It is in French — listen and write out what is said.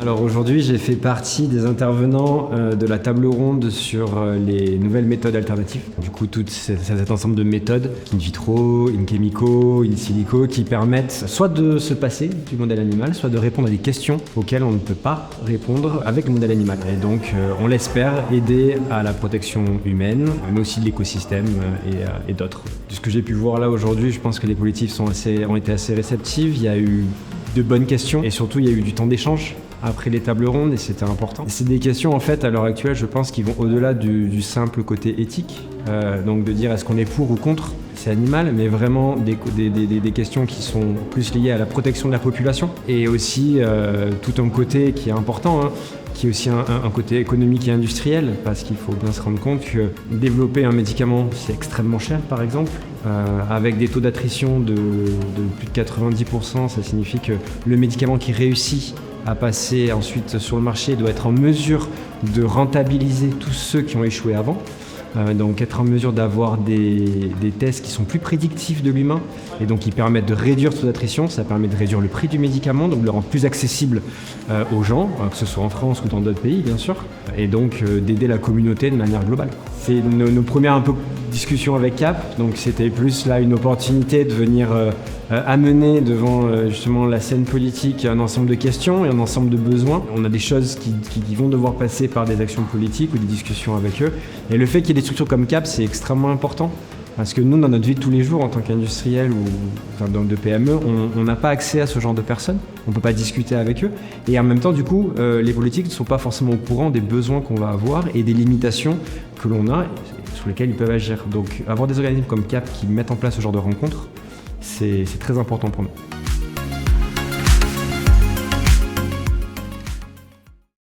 Alors aujourd'hui, j'ai fait partie des intervenants de la table ronde sur les nouvelles méthodes alternatives. Du coup, tout cet ensemble de méthodes, in vitro, in chemico, in silico, qui permettent soit de se passer du modèle animal, soit de répondre à des questions auxquelles on ne peut pas répondre avec le modèle animal. Et donc, on l'espère aider à la protection humaine, mais aussi de l'écosystème et d'autres. De ce que j'ai pu voir là aujourd'hui, je pense que les politiques ont été assez réceptives. Il y a eu de bonnes questions et surtout, il y a eu du temps d'échange après les tables rondes et c'était important. C'est des questions en fait à l'heure actuelle, je pense, qui vont au-delà du simple côté éthique, donc de dire est-ce qu'on est pour ou contre ces animaux, mais vraiment des questions qui sont plus liées à la protection de la population et aussi tout un côté qui est important, qui est aussi un côté économique et industriel, parce qu'il faut bien se rendre compte que développer un médicament, c'est extrêmement cher, par exemple. Avec des taux d'attrition de plus de 90%, ça signifie que le médicament qui réussit à passer ensuite sur le marché doit être en mesure de rentabiliser tous ceux qui ont échoué avant. Donc être en mesure d'avoir des tests qui sont plus prédictifs de l'humain et donc qui permettent de réduire ce taux d'attrition, ça permet de réduire le prix du médicament, donc de le rendre plus accessible aux gens, que ce soit en France ou dans d'autres pays bien sûr, et donc d'aider la communauté de manière globale. C'est nos premières discussions avec CAP, donc c'était plus là une opportunité de venir amener devant justement la scène politique un ensemble de questions et un ensemble de besoins. On a des choses qui vont devoir passer par des actions politiques ou des discussions avec eux. Et le fait qu'il y ait des structures comme CAP, c'est extrêmement important. Parce que nous, dans notre vie de tous les jours, en tant qu'industriel ou de PME, on n'a pas accès à ce genre de personnes. On ne peut pas discuter avec eux. Et en même temps, du coup, les politiques ne sont pas forcément au courant des besoins qu'on va avoir et des limitations que l'on a sur lesquelles ils peuvent agir. Donc, avoir des organismes comme CAP qui mettent en place ce genre de rencontres, c'est très important pour nous.